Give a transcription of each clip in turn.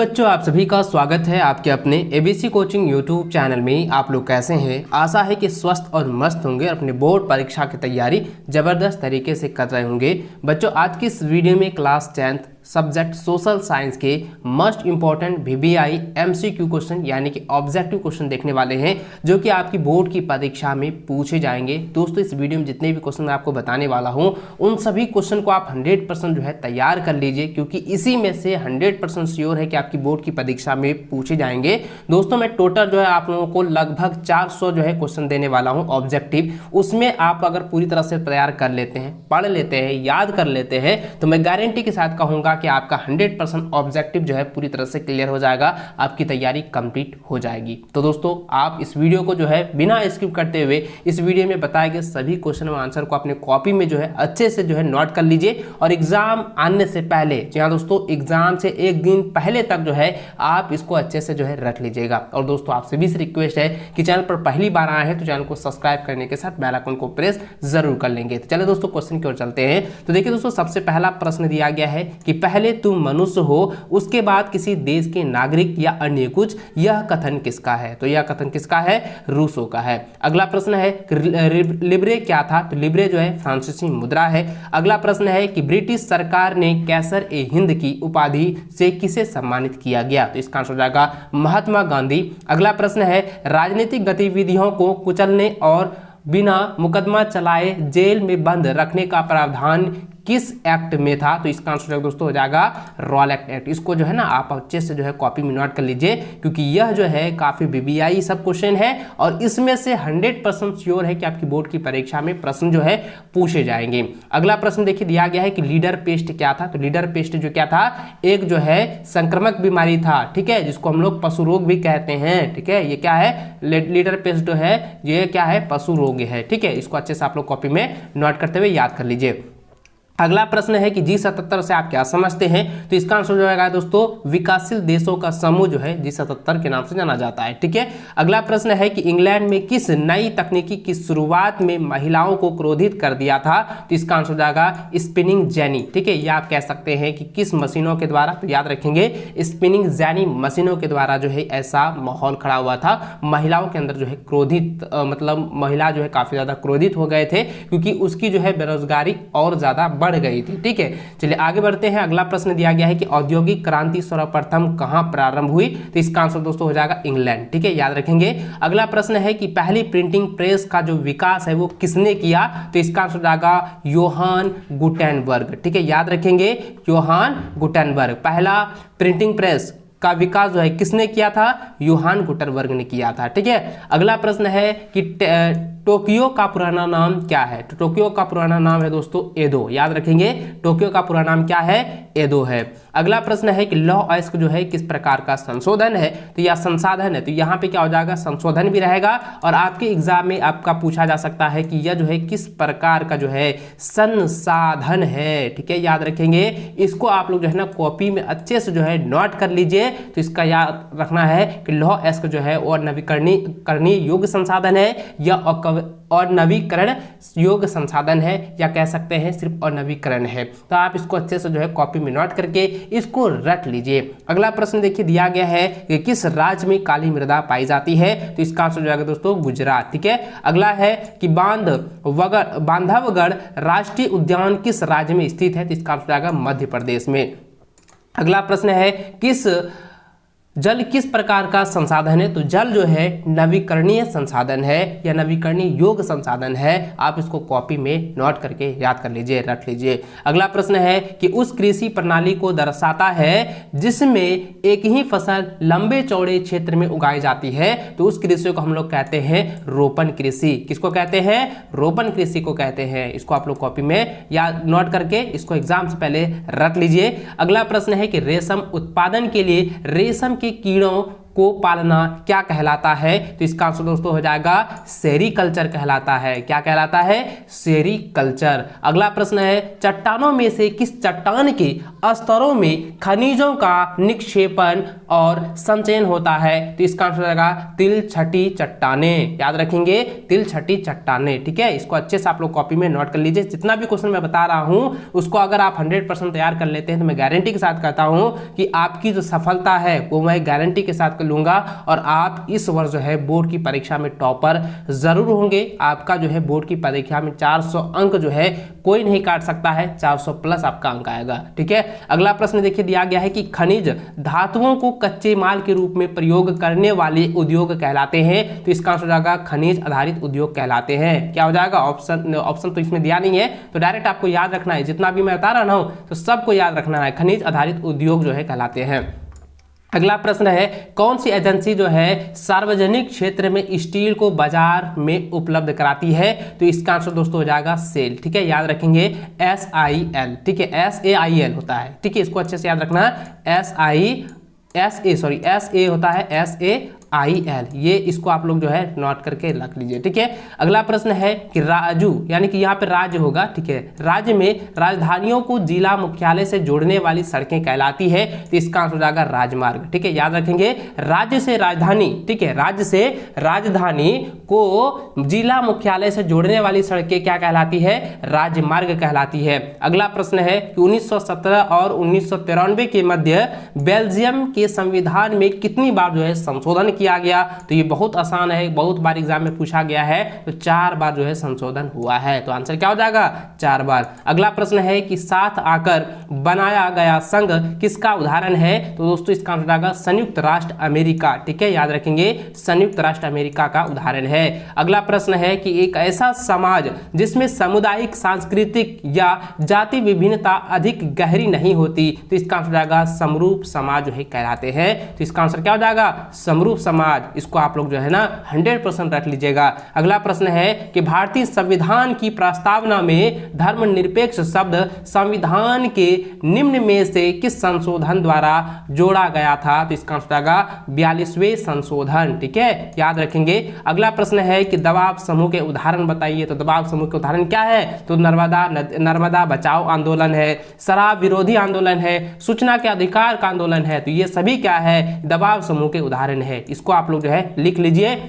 बच्चों, आप सभी का स्वागत है आपके अपने एबीसी कोचिंग यूट्यूब चैनल में। आप लोग कैसे हैं? आशा है कि स्वस्थ और मस्त होंगे और अपने बोर्ड परीक्षा की तैयारी जबरदस्त तरीके से कर रहे होंगे। बच्चों, आज की इस वीडियो में class 10th subject social science के most important VBI MCQ question यानी कि ऑब्जेक्टिव क्वेश्चन देखने वाले हैं, जो कि आपकी बोर्ड की परीक्षा में पूछे जाएंगे। दोस्तों, इस वीडियो में जितने भी क्वेश्चन मैं आपको बताने वाला हूं, उन सभी क्वेश्चन को आप 100% जो है तैयार कर लीजिए, क्योंकि इसी में से 100% श्योर है कि आपकी बोर्ड की परीक्षा में पूछे जाएंगे। दोस्तों, मैं टोटल जो है आप लोगों को लगभग 400 जो है क्वेश्चन देने वाला हूँ ऑब्जेक्टिव। उसमें आप अगर पूरी तरह से तैयार कर लेते हैं, पढ़ लेते हैं, याद कर लेते हैं, तो मैं गारंटी के साथ कहूँगा कि आपका 100% ऑब्जेक्टिव जो है पूरी तरह से क्लियर हो जाएगा, आपकी तैयारी कंप्लीट हो जाएगी। तो दोस्तों, आप इस वीडियो को जो है बिना स्किप करते हुए इस वीडियो में बताए गए सभी क्वेश्चन और आंसर को अपने कॉपी में जो है अच्छे से जो है नोट कर लीजिए, और एग्जाम आने से पहले, जी हाँ दोस्तों, एग्जाम से एक दिन पहले तक जो है आप इसको अच्छे से जो है रख लीजिएगा। और दोस्तों, आपसे भी रिक्वेस्ट है कि चैनल पर पहली बार आए हैं तो चैनल को सब्सक्राइब करने के साथ बेल आइकन को प्रेस जरूर कर लेंगे। तो चलिए दोस्तों, क्वेश्चन की ओर चलते हैं। तो देखिए दोस्तों, सबसे पहला प्रश्न दिया गया है कि पहले तुम मनुष्य हो, उसके बाद किसी देश के नागरिक या अन्य कुछ। यह कथन किसका है? तो यह कथन किसका है? रूसो का है। अगला प्रश्न है लिब्रे क्या था? तो लिब्रे जो है फ्रांसीसी मुद्रा है। अगला प्रश्न है कि ब्रिटिश सरकार ने कैसर ए हिंद की उपाधि से किसे सम्मानित किया गया? तो इसका आंसर हो जाएगा महात्मा गांधी। अगला प्रश्न है राजनीतिक गतिविधियों को कुचलने और बिना मुकदमा चलाए जेल में बंद रखने का प्रावधान किस एक्ट में था? तो इसका आंसर दोस्तों हो जाएगा रॉल एक्ट। इसको जो है ना आप अच्छे से जो है कॉपी में नोट कर लीजिए, क्योंकि यह जो है काफी VBI सब क्वेश्चन है और इसमें से 100% श्योर है कि आपकी बोर्ड की परीक्षा में प्रश्न जो है पूछे जाएंगे। अगला प्रश्न देखिए दिया गया है कि लीडर पेस्ट क्या था? तो लीडर पेस्ट जो क्या था, एक जो है संक्रामक बीमारी था, ठीक है, जिसको हम लोग पशु रोग भी कहते हैं। ठीक है, ये क्या है? लीडर पेस्ट जो है ये क्या है? पशु रोग है। ठीक है, इसको अच्छे से आप लोग कॉपी में नोट करते हुए याद कर लीजिए। अगला प्रश्न है कि G77 से आप क्या समझते हैं? तो इसका आंसर जो है दोस्तों विकासशील देशों का समूह जो है G77 के नाम से जाना जाता है। ठीक है, अगला प्रश्न है कि इंग्लैंड में किस नई तकनीकी की शुरुआत में महिलाओं को क्रोधित कर दिया था? तो इसका आंसर हो जाएगा स्पिनिंग जेनी। ठीक है, या आप कह सकते हैं कि किस मशीनों के द्वारा? तो याद रखेंगे स्पिनिंग जेनी मशीनों के द्वारा जो है ऐसा माहौल खड़ा हुआ था, महिलाओं के अंदर जो है क्रोधित मतलब महिला जो है काफी ज्यादा क्रोधित हो गए थे, क्योंकि उसकी जो है बेरोजगारी और ज्यादा बढ़ गई थी। ठीक है, चलिए आगे बढ़ते हैं। अगला प्रश्न दिया गया है कि औद्योगिक क्रांति सर्वप्रथम कहां प्रारंभ हुई? तो इसका आंसर दोस्तों हो जाएगा इंग्लैंड। ठीक है, याद रखेंगे। अगला प्रश्न है कि पहली प्रिंटिंग प्रेस का जो विकास है वो किसने किया? तो इसका आंसर हो जाएगा योहान गुटेनबर्ग। ठीक है, याद रखेंगे योहान गुटेनबर्ग। पहला प्रिंटिंग प्रेस का विकास जो है किसने किया था? योहान गुटेनबर्ग ने किया था। ठीक है, अगला प्रश्न है कि टोक्यो का पुराना नाम क्या है? तो टोक्यो का पुराना नाम है दोस्तों एदो। याद रखेंगे टोक्यो का पुराना नाम क्या है? एदो है। अगला प्रश्न है कि लॉ ऑयस्क जो है किस प्रकार का संशोधन है? तो यह संसाधन है। तो यहाँ पे क्या हो जाएगा? संशोधन भी रहेगा, और आपके एग्जाम में आपका पूछा जा सकता है कि यह जो है किस प्रकार का जो है संसाधन है। ठीक है, याद रखेंगे। इसको आप लोग जो है ना कॉपी में अच्छे से जो है नोट कर लीजिए। तो इसका याद रखना है कि लॉ ऑयस्क जो है और नवीकरणीय योग्य संसाधन है या और नवीकरण योग्य संसाधन है, या कह सकते हैं सिर्फ और नवीकरण है। तो आप इसको अच्छे से जो है कॉपी में नोट करके इसको रख लीजिए। अगला प्रश्न देखिए दिया गया है कि किस राज्य में काली मृदा पाई जाती है? तो इसका आंसर हो जाएगा दोस्तों गुजरात। ठीक है, अगला है कि बांधवगढ़ राष्ट्रीय उद्यान किस राज्य में स्थित है? तो इसका आंसर हो जाएगा मध्य प्रदेश में। अगला प्रश्न है जल किस प्रकार का संसाधन है? तो जल जो है नवीकरणीय संसाधन है या नवीकरणीय योग्य संसाधन है। आप इसको कॉपी में नोट करके याद कर लीजिए, रख लीजिए। अगला प्रश्न है कि उस कृषि प्रणाली को दर्शाता है जिसमें एक ही फसल लंबे चौड़े क्षेत्र में उगाई जाती है। तो उस कृषि को हम लोग कहते हैं रोपण कृषि। किसको कहते हैं? रोपण कृषि को कहते हैं। इसको आप लोग कॉपी में याद नोट करके इसको एग्जाम से पहले रख लीजिए। अगला प्रश्न है कि रेशम उत्पादन के लिए रेशम के कीड़ों को पालना क्या कहलाता है? तो इसका आंसर दोस्तों हो जाएगा सेरीकल्चर कहलाता है। क्या कहलाता है? सेरीकल्चर। अगला प्रश्न है, चट्टानों में से किस चट्टान के स्तरों में खनिजों का निक्षेपण और संचयन होता है? तो इसका आंसर हो जाएगा तिलछटी चट्टानें। याद रखेंगे, तिलछटी चट्टानें। ठीक है, इसको अच्छे से आप लोग कॉपी में नोट कर लीजिए। जितना भी क्वेश्चन मैं बता रहा हूं उसको अगर आप 100% तैयार कर लेते हैं तो मैं गारंटी के साथ कहता हूं कि आपकी जो सफलता है वो मैं गारंटी के साथ कर लूंगा और आप इस वर्ष जो है बोर्ड की परीक्षा में टॉपर जरूर होंगे। आपका जो है बोर्ड की परीक्षा में 400 अंक जो है कोई नहीं काट सकता है, 400 प्लस आपका अंक आएगा। ठीक है, अगला प्रश्न देखिए दिया गया है कि खनिज धातुओं को कच्चे माल के रूप में प्रयोग करने वाले उद्योग कहलाते हैं। तो इसका आंसर हो जाएगा खनिज आधारित उद्योग कहलाते हैं। क्या हो जाएगा? ऑप्शन तो इसमें दिया नहीं है, तो डायरेक्ट आपको याद रखना है। जितना भी मैं बता रहा हूं तो सबको याद रखना है, खनिज आधारित उद्योग जो है कहलाते हैं। अगला प्रश्न है, कौन सी एजेंसी जो है सार्वजनिक क्षेत्र में स्टील को बाजार में उपलब्ध कराती है? तो इसका आंसर दोस्तों हो जाएगा सेल। ठीक है, याद रखेंगे SAIL। ठीक है, SAIL होता है। ठीक है, इसको अच्छे से याद रखना, SA होता है SAIL। ये इसको आप लोग जो है नोट करके रख लीजिए। ठीक है, अगला प्रश्न है कि राजू यानी कि यहाँ पे राज्य होगा। ठीक है, राज्य में राजधानियों को जिला मुख्यालय से जोड़ने वाली सड़कें कहलाती है। तो इसका आंसर हो जाएगा राजमार्ग। ठीक है, याद रखेंगे राज्य से राजधानी, ठीक है, राज्य से राजधानी को जिला मुख्यालय से जोड़ने वाली सड़कें क्या कहलाती है? राजमार्ग कहलाती है। अगला प्रश्न है कि 1917 और 1993 के मध्य बेल्जियम के संविधान में कितनी बार जो है संशोधन किया गया? तो ये बहुत आसान है, बहुत बार एग्जाम में पूछा गया है। तो 4 बार जो है संशोधन हुआ है। तो आंसर क्या हो जाएगा? 4 बार। अगला प्रश्न है कि साथ आकर बनाया गया संघ किसका उदाहरण है? तो दोस्तों इसका आंसर जाएगा संयुक्त राष्ट्र अमेरिका। ठीक है, याद रखेंगे संयुक्त राष्ट्र अमेरिका का उदाहरण है। अगला प्रश्न है कि एक ऐसा समाज जिसमें सामुदायिक, सांस्कृतिक या जाति विभिन्नता अधिक गहरी नहीं होती, तो इसका आंसर जाएगा समरूप समाज जो है कहलाते हैं। तो इसका आंसर क्या हो जाएगा? समरूप समाज। इसको आप लोग जो है ना 100% रख लीजिएगा। अगला प्रश्न है कि भारतीय संविधान की प्रस्तावना में धर्मनिरपेक्ष शब्द संविधान के निम्न में से किस संशोधन द्वारा जोड़ा गया था? तो इसका आंसर आएगा 42वें संशोधन। ठीक है, याद रखेंगे। अगला प्रश्न है कि दबाव समूह के उदाहरण बताइए। तो दबाव समूह के उदाहरण क्या है? तो नर्मदा बचाओ आंदोलन है, शराब विरोधी आंदोलन है, सूचना के अधिकार का आंदोलन है। तो ये सभी क्या है? दबाव समूह के उदाहरण है। इसको आप लोग जो है लिख लीजिए।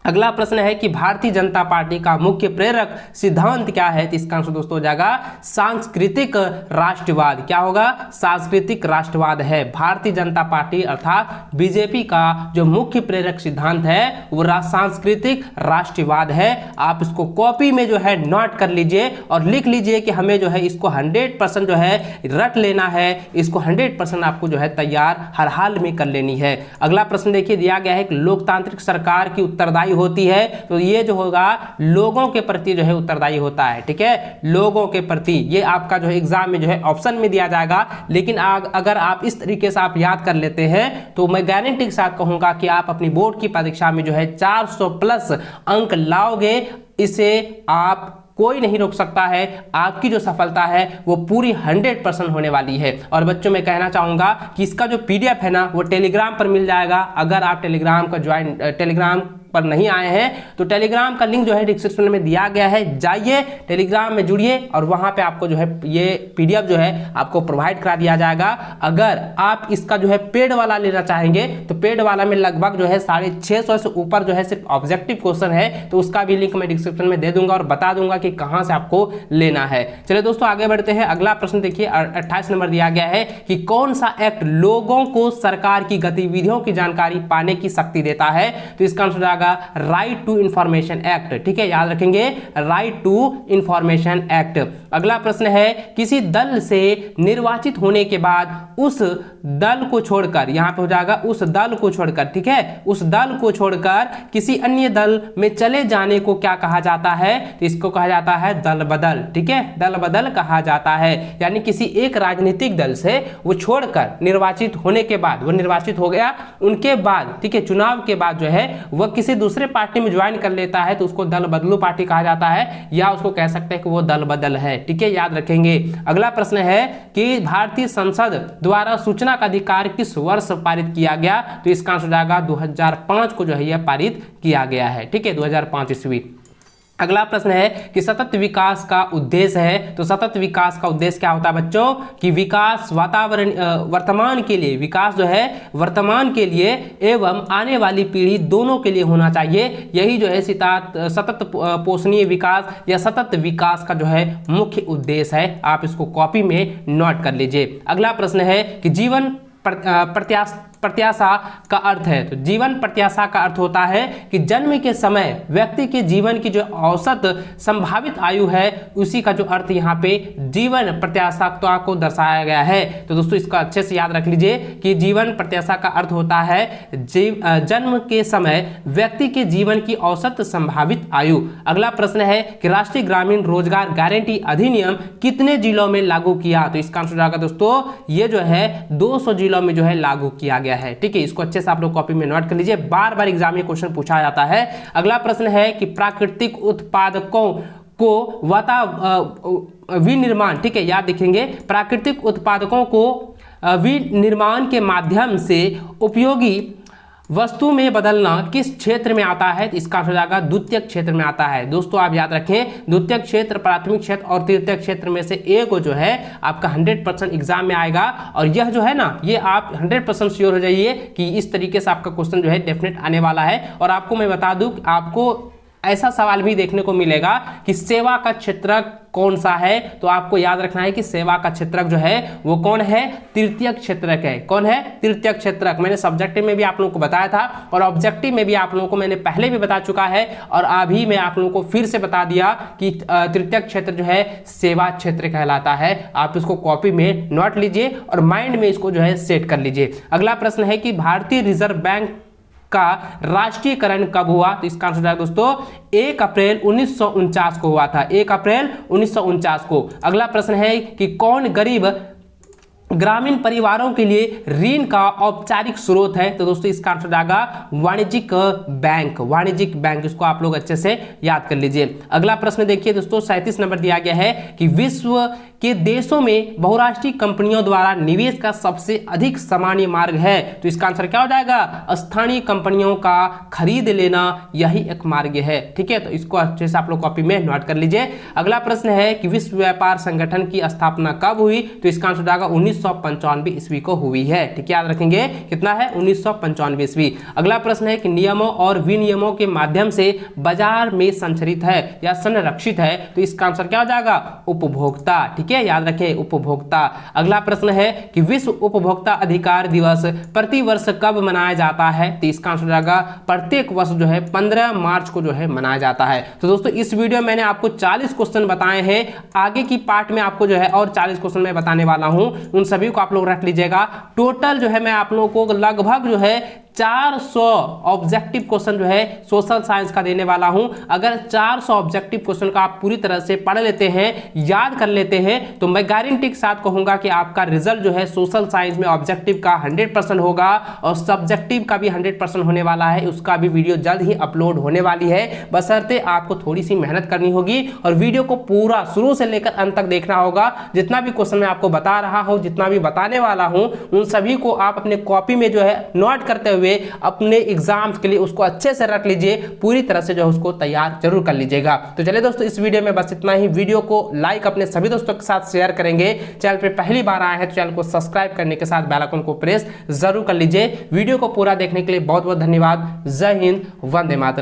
अगला प्रश्न है कि भारतीय जनता पार्टी का मुख्य प्रेरक सिद्धांत क्या है? तो इसका आंसर दोस्तों हो जाएगा सांस्कृतिक राष्ट्रवाद। क्या होगा? सांस्कृतिक राष्ट्रवाद है। भारतीय जनता पार्टी अर्थात बीजेपी का जो मुख्य प्रेरक सिद्धांत है वो सांस्कृतिक राष्ट्रवाद है। आप इसको कॉपी में जो है नोट कर लीजिए और लिख लीजिए कि हमें जो है इसको 100% जो है रट लेना है। इसको 100% आपको जो है तैयार हर हाल में कर लेनी है। अगला प्रश्न देखिए दिया गया है कि लोकतांत्रिक सरकार की उत्तरदायी होती है। तो ये जो होगा लोगों के प्रति जो है उत्तरदायी होता है। ठीक है, लोगों के प्रति। ये आपका जो है एग्जाम में जो है ऑप्शन में दिया जाएगा, लेकिन अगर आप इस तरीके से आप याद कर लेते हैं तो मैं गारंटी के साथ कहूंगा कि आप अपनी बोर्ड की परीक्षा में जो है 400 प्लस अंक लाओगे। इसे आप कोई नहीं रोक सकता है। आपकी जो सफलता है वो पूरी 100% होने वाली है। और बच्चों मैं कहना चाहूंगा कि इसका जो PDF है ना वो टेलीग्राम पर मिल जाएगा। अगर आप टेलीग्राम पर नहीं आए हैं तो टेलीग्राम का लिंक जो है डिस्क्रिप्शन में दिया गया है, जाइए टेलीग्राम में जुड़िए और वहां पे आपको जो है ये PDF जो है आपको प्रोवाइड करा दिया जाएगा। अगर आप इसका जो है पेड वाला लेना चाहेंगे तो पेड वाला में लगभग जो है 650 से ऊपर जो है सिर्फ ऑब्जेक्टिव क्वेश्चन है, तो उसका भी लिंक मैं डिस्क्रिप्शन में दे दूंगा और बता दूंगा कि कहां से आपको लेना है। चलिए दोस्तों आगे बढ़ते हैं। अगला प्रश्न देखिए 28 नंबर दिया गया है कि कौन सा एक्ट लोगों को सरकार की गतिविधियों की जानकारी पाने की शक्ति देता है? तो इसका answer Right to Information Act. ठीक है, याद रखेंगे राइट टू इंफॉर्मेशन एक्ट। अगला प्रश्न है किसी दल से निर्वाचित होने के बाद उस दल को छोड़कर, यहां पे हो जाएगा उस दल को छोड़कर, ठीक है, उस दल को छोड़कर किसी अन्य दल में चले जाने को क्या कहा जाता है? तो इसको कहा जाता है दल बदल। ठीक है, दल बदल कहा जाता है। यानी किसी एक राजनीतिक दल से वो छोड़कर निर्वाचित होने के बाद, वो निर्वाचित हो गया, उनके बाद ठीक है चुनाव के बाद जो है वह किसी दूसरे पार्टी में ज्वाइन कर लेता है तो उसको दल बदलू पार्टी कहा जाता है, या उसको कह सकते हैं कि वो दल बदल है। ठीक है, याद रखेंगे। अगला प्रश्न है कि भारतीय संसद द्वारा सूचना का अधिकार किस वर्ष पारित किया गया? तो इसका आंसर हो जाएगा 2005 को जो है यह पारित किया गया है, ठीक है, 2005 ईस्वी। अगला प्रश्न है कि सतत विकास का उद्देश्य है, तो सतत विकास का उद्देश्य क्या होता है बच्चों? कि विकास वातावरण वर्तमान के लिए, विकास जो है वर्तमान के लिए एवं आने वाली पीढ़ी दोनों के लिए होना चाहिए। यही जो है सतत पोषणीय विकास या सतत विकास का जो है मुख्य उद्देश्य है। आप इसको कॉपी में नोट कर लीजिए। अगला प्रश्न है कि जीवन प्रत्याशा का अर्थ है, तो जीवन प्रत्याशा का अर्थ होता है कि जन्म के समय व्यक्ति के जीवन की जो औसत संभावित आयु है उसी का जो अर्थ यहाँ पे जीवन प्रत्याशा को दर्शाया गया है। तो दोस्तों इसको अच्छे से याद रख लीजिए कि जीवन प्रत्याशा का अर्थ होता है जन्म के समय व्यक्ति के जीवन की औसत संभावित आयु। अगला प्रश्न है कि राष्ट्रीय ग्रामीण रोजगार गारंटी अधिनियम कितने जिलों में लागू किया? तो इसका आंसर जाएगा दोस्तों ये जो है 200 जिलों में जो है लागू किया गया है, ठीक है। इसको अच्छे से आप लोग कॉपी में नोट कर लीजिए, बार बार एग्जाम में क्वेश्चन पूछा जाता है। अगला प्रश्न है कि प्राकृतिक उत्पादकों को विनिर्माण, ठीक है, याद रखेंगे, प्राकृतिक उत्पादकों को विनिर्माण के माध्यम से उपयोगी वस्तु में बदलना किस क्षेत्र में आता है? तो इसका आंसर हो जाएगा द्वितीयक क्षेत्र में आता है। दोस्तों आप याद रखें, द्वितीयक क्षेत्र, प्राथमिक क्षेत्र और तृतीयक क्षेत्र में से एक जो है आपका 100% एग्जाम में आएगा। और यह जो है ना, ये आप 100% श्योर हो जाइए कि इस तरीके से आपका क्वेश्चन जो है डेफिनेट आने वाला है। और आपको मैं बता दूं, आपको ऐसा सवाल भी देखने को मिलेगा कि सेवा का क्षेत्रक कौन सा है? तो आपको याद रखना है कि सेवा का क्षेत्रक जो है वो कौन है? तृतीयक क्षेत्रक है। कौन है? तृतीयक क्षेत्रक। मैंने सब्जेक्टिव में भी आप लोगों को बताया था और ऑब्जेक्टिव में भी आप लोगों को मैंने पहले भी बता चुका है और अभी मैं आप लोगों को फिर से बता दिया कि तृतीयक क्षेत्र जो है सेवा क्षेत्र कहलाता है। आप इसको कॉपी में नोट लीजिए और माइंड में इसको जो है सेट कर लीजिए। अगला प्रश्न है कि भारतीय रिजर्व बैंक का राष्ट्रीयकरण कब हुआ? तो इसका आंसर दोस्तों 1 अप्रैल 1949 को हुआ था, 1 अप्रैल 1949 को। अगला प्रश्न है कि कौन गरीब ग्रामीण परिवारों के लिए ऋण का औपचारिक स्रोत है? तो दोस्तों इसका आंसर जाएगा वाणिज्यिक बैंक, वाणिज्यिक बैंक। इसको आप लोग अच्छे से याद कर लीजिए। अगला प्रश्न देखिए दोस्तों, 37 नंबर दिया गया है कि विश्व के देशों में बहुराष्ट्रीय कंपनियों द्वारा निवेश का सबसे अधिक सामान्य मार्ग है? तो इसका आंसर क्या हो जाएगा? स्थानीय कंपनियों का खरीद लेना, यही एक मार्ग है, ठीक है। तो इसको अच्छे से आप लोग कॉपी में नोट कर लीजिए। अगला प्रश्न है कि विश्व व्यापार संगठन की स्थापना कब हुई? तो इसका आंसर जाएगा 1995 ईस्वी को हुई है, ठीक है, याद रखेंगे कितना है? 1995 ईस्वी। अगला प्रश्न है कि नियमों और विनियमों के माध्यम से बाजार में संरक्षित है या संरक्षित है? तो इसका आंसर क्या हो जाएगा? उपभोक्ता, ठीक है, याद रखें, उपभोक्ता। अगला प्रश्न है कि विश्व उपभोक्ता अधिकार दिवस प्रति वर्ष कब मनाया जाता है? तो इसका आंसर जाएगा प्रत्येक वर्ष जो है 15 मार्च को जो है मनाया जाता है। तो दोस्तों इस वीडियो में मैंने आपको 40 क्वेश्चन बताए हैं। आगे की पार्ट में आपको जो है और 40 क्वेश्चन मैं बताने वाला हूं, उन सभी को आप लोग रख लीजिएगा। टोटल जो है मैं आप लोगों को लगभग जो है 400 ऑब्जेक्टिव क्वेश्चन जो है सोशल साइंस का देने वाला हूं। अगर 400 ऑब्जेक्टिव क्वेश्चन का आप पूरी तरह से पढ़ लेते हैं, याद कर लेते हैं, तो मैं गारंटी के साथ कहूंगा कि आपका रिजल्ट जो है सोशल साइंस में ऑब्जेक्टिव का 100% होगा और सब्जेक्टिव का भी 100% होने वाला है। उसका भी वीडियो जल्द ही अपलोड होने वाली है, बशर्ते आपको थोड़ी सी मेहनत करनी होगी और वीडियो को पूरा शुरू से लेकर अंत तक देखना होगा। जितना भी क्वेश्चन मैं आपको बता रहा हूं, जितना भी बताने वाला हूं, उन सभी को आप अपने कॉपी में जो है नोट करते हुए अपने एग्जाम्स के लिए उसको अच्छे से रख लीजिए, पूरी तरह से जो है उसको तैयार जरूर कर लीजिएगा। तो चलिए दोस्तों इस वीडियो में बस इतना ही। वीडियो को लाइक अपने सभी दोस्तों के साथ शेयर करेंगे। चैनल पे पहली बार आए हैं तो चैनल को सब्सक्राइब करने के साथ बेल आइकन को प्रेस जरूर कर लीजिए। वीडियो को पूरा देखने के लिए बहुत बहुत धन्यवाद। जय हिंद, वंदे मातरम।